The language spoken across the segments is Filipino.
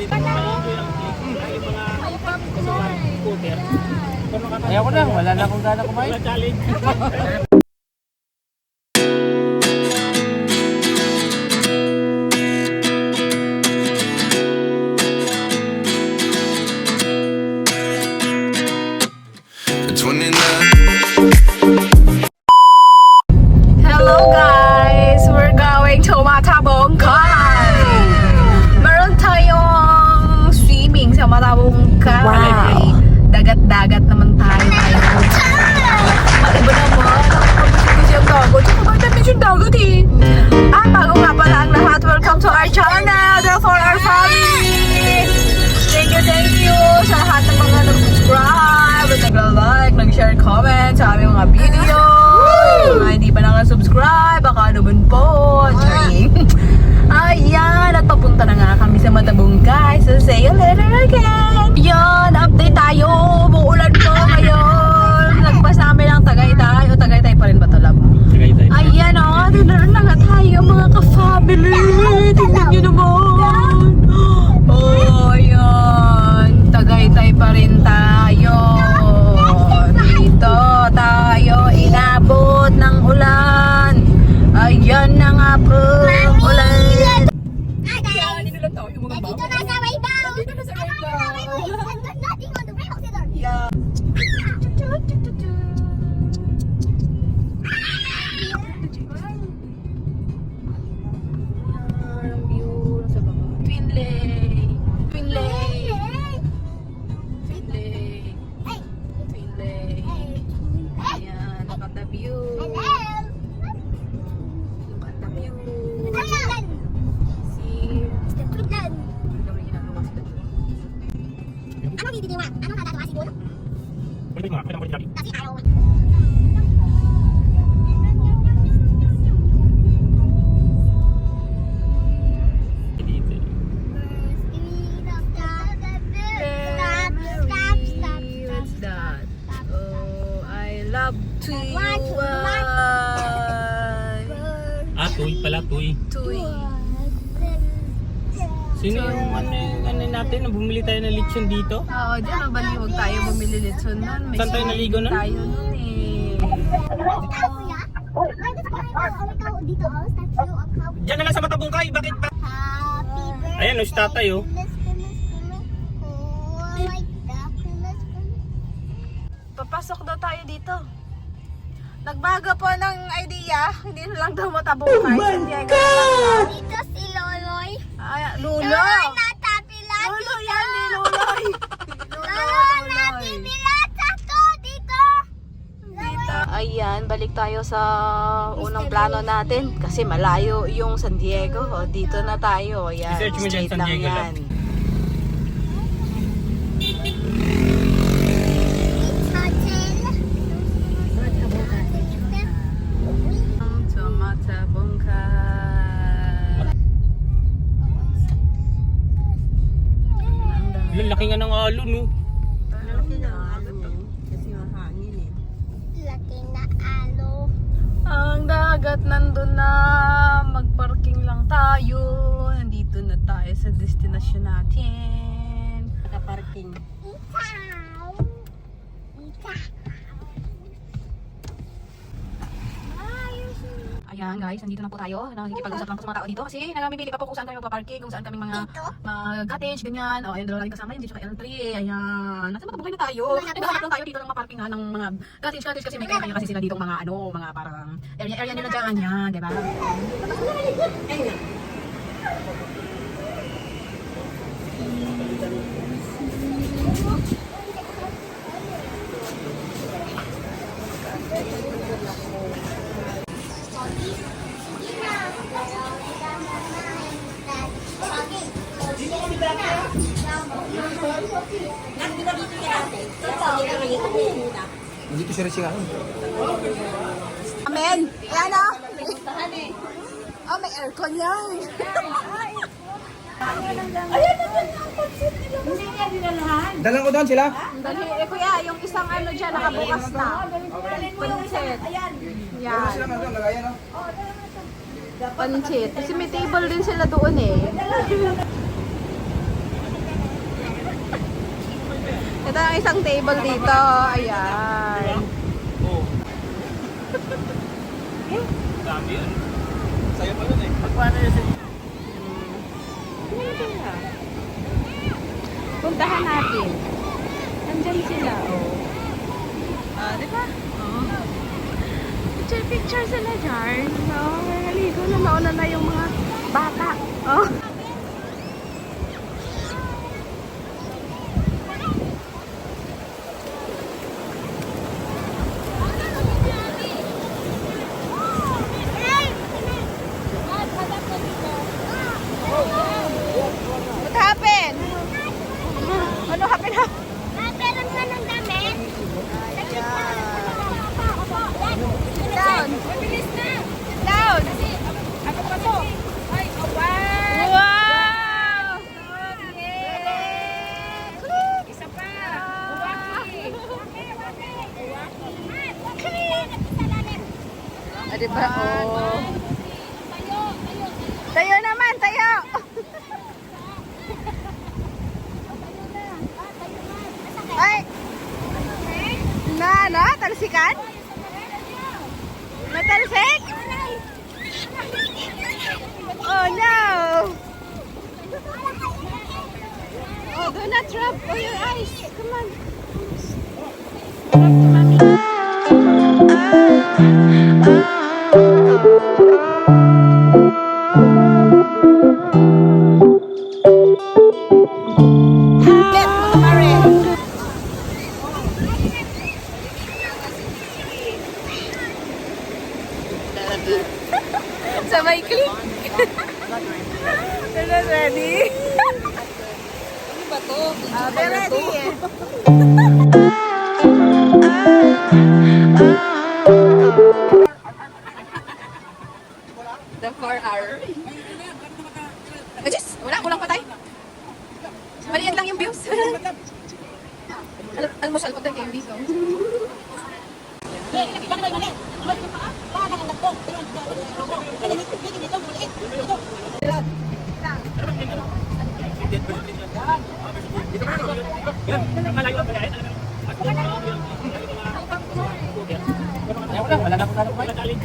dito ma-enjoy ang yung mga scooter. Ayaw ko na, wala na akong gana kumain. Wala challenge. Hello guys! We're going to Matabongkay! Meron tayong swimming sa Matabongkay. Dagat-dagat naman tayo. Maiba naman. Kasi ang dagat. Tsaka bakit namin yung dagat eh? Bago nga pala ang lahat. Welcome to our channel. For our family. Thank you sa lahat ng mga nag-subscribe, nag-like, nag-share, comment sa aming mga video. Mga hindi pa naka-subscribe, baka naman po. Charing. Ayan, at papunta na nga kami sa Matabongkay. So, see you later again. Yan, update tayo. Muulan po ngayon. Nagpas namin ang Tagaytay. O, Tagaytay pa rin ba ito, lab? Tagaytay. Ayan o, dinaran na nga tayo mga ka-family. Tingnan nyo naman. Oh, ayan. Tagaytay pa rin tayo. Dito tayo inabot ng ulan. Ayan na nga po, ulan. Dito na sa Rainbow! Dito na sa Rainbow. There's nothing on the rainbow either! Yeah. Ang view sa baba. Twin Lake. Twin Lake. Twin Lake. Twin Lake. Ayan, look at the view. Look at the view. See? Ang dami ginagawa sila doon. Ano tititiwa? Anong nagagawa siguro? Pwede nga, pwede nga. Kasi araw. What's that? Oh, I love to you. Tuy pala, tuy. Tuy. Sino yung ano natin, bumili tayo ng lechon dito? Oo, dyan mabaliwag tayo bumili litson nun. May Saan tayo naligo nun? tayo nun eh. Dito, statue of how Diyan na lang sa Matabongkay, bakit ba? happy birthday. Ayan, no, si tatay, oh. Papasok daw tayo dito. Nagbago po ng idea. Hindi na lang daw Matabongkay. Oh my God! Dito si Loloy. Ay, Lulo! Loloy na tapilati. Lulo yan ni Luloy! Loloy na tapilata to dito. Ayan, balik tayo sa unang plano natin. Kasi malayo yung San Diego. O, dito na tayo. Ayan, I-search mo dyan, straight San lang Diego yan. lang. To Matabongkay. Laki nga ng alon, no? Laki na alo. Ang dagat nandun na. Magparking lang tayo. Nandito na tayo sa destination natin. Nakaparking. Ikaw. Ayan guys, nandito na po tayo. Nakikipag-usap lang po sa mga tao dito kasi namimili pa po kung saan kami magpa-parking, kung saan kami mga cottage, ganyan. O, ayun, dalawa rin kasama yun dito sa L3. Ayan, nasa Matabongkay na tayo. Naghahanap lang tayo dito ng maparking ng mga cottage kasi may kanya kasi sila ditong mga mga parang area nila dyan, yan, diba? Dito siya rin siya. Amen! Yan o! Oh, may aircon yan! Dalang ko doon sila. Dali, kuya, yung isang ano dyan, nakabukas na. Pancit. Yan. Sila man doon, lagayan no? Pancit. Kasi may table din sila doon eh. Ito ang isang table dito. Ayan. Oo. Dami yun. Saya pa yun eh. Magpaano yun sa... Puntahan natin. Nandyan sila, oh. Di ba? Oh. Picture sila dyan. So, naligo na nauna na yung mga bata. Oh. What happened? Ano happened? Meron ka ng damit? Down. Down. Wow! Isa pa. Ah, diba? Oh. Tayo naman, tayo! Ay! Na, talsikan? Natalsik? Oh no! Oh, do not rub on your eyes. Come on. Sabay click. They're not ready. Ano ba to? They're ready. The 4-hour. Just, wala, kulang pa tayo. Maliit lang yung views. Almusal ko tayo kayo dito. Wala na akong gana kumain.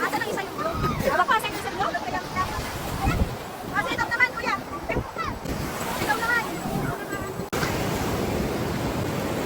Asa lang isa yung blue? Wala pa, sa blue? Ito naman, kuya. Ito naman.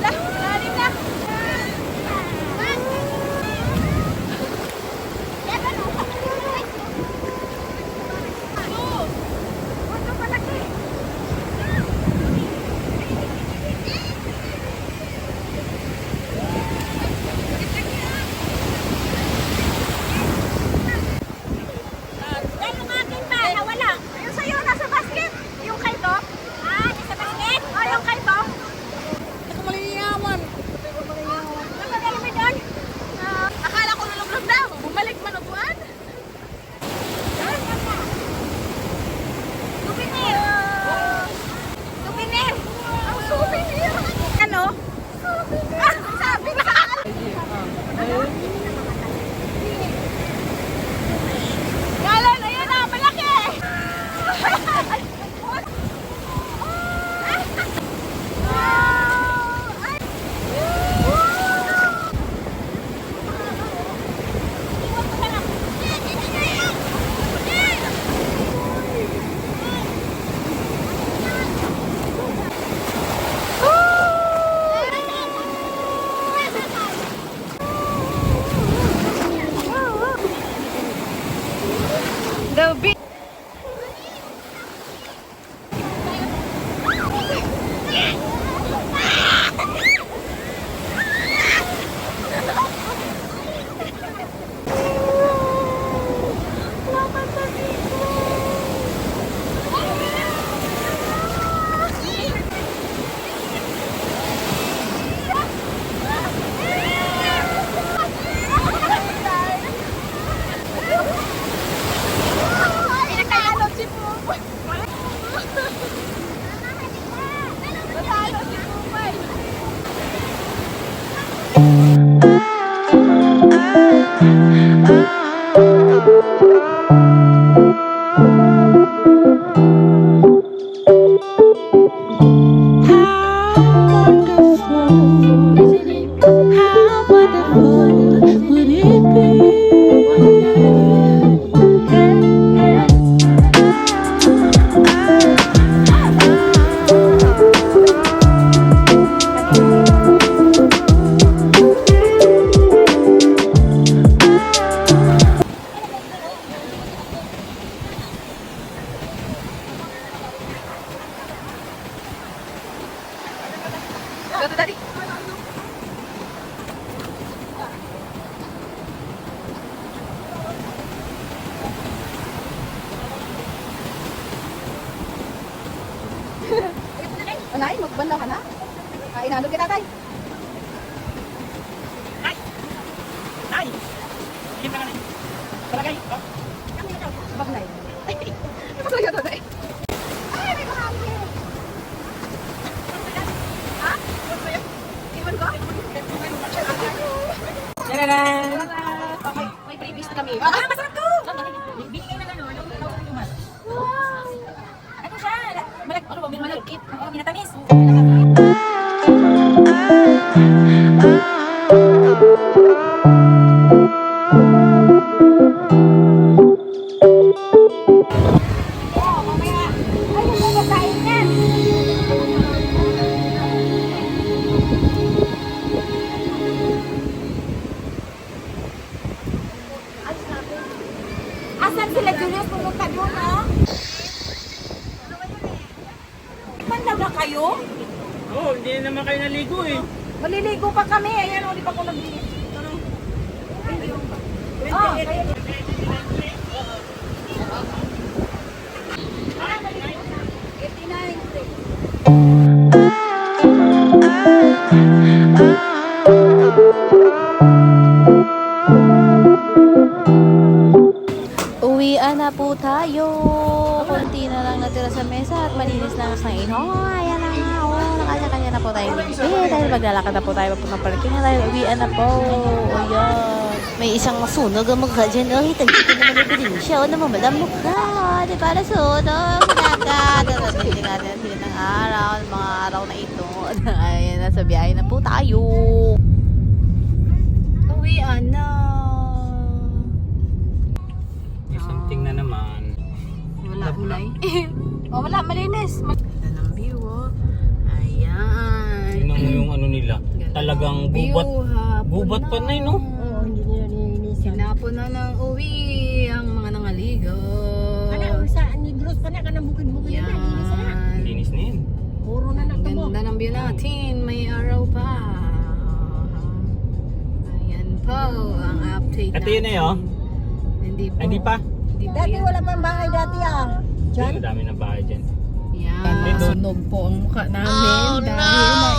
Lalim na. Ayun sa'yo, nasa basket. Yung kay to? Nasa basket? Yung kay to? Nagmadali mo doon? Akala ko naluglag daw. Bumalik manutuan. Souvenir. Souvenir. Ang souvenir. Ano? Sabi na. Galan, ayun na, malaki. The big. Natalo si Pupay. Natalo si Pupay. Dali. Anay, magbandaw ka na? Inalog kita, tay. Nay! Sige pa ka na. Talagay. Oh. Bagnay. Patuloy to, tay. Ay, may bahagi. Ha? Iwan ko? Tararan! Okay, may previous na kami. Masarap to! Binigay na gano'n. Wow! Ito siya. Malagkit. Minatamis. Ay, yung pagkain yan! Asan sila, Julius? Pumunta doon, ha? Pandaw na kayo? Oo, hindi naman kayo naligo eh. Maliligo pa kami. Ayan, hindi pa ko nagligo. Oh, kaya... Uwian na po tayo. Kunti na lang natira sa mesa at malinis na ang kain. Oh, ayan na nga. Oh, nakanya-kanya na po tayo. Dahil maglalakad na po tayo papuntang parking na tayo. Uwian na po. Ayan. May isang sunog ang mukha dyan. Oh, tagdito naman yung pidinsya. O, namamalang mukha. Di para sunog. Dagat. Hindi natin sila ng araw. Mga araw na ito. Ayan, nasa biyahe na po tayo. Yes! Ganda ng view, oh. Ayan. Tingnan mo yung ano nila. Ganda Talagang ng view, gubat. hapon Gubat pa na no? Oo, hindi nila nilinisan. Hinapon na ng uwi ang mga nangaligo. Ano, sa Negros pa na ka ng bukid-bukid na, linis na. Yan. Linis na yun. Puro na Ang nakamo. ganda ng view natin. May araw pa. Ayan po ang update Ito yun eh, oh. Hindi po. Ay, hindi pa. Hindi po Dati yan. wala pang bahay dati ah. Diyan? Ang dami ng bahay dyan. Yan. Dito. Sunog po ang mukha namin dahil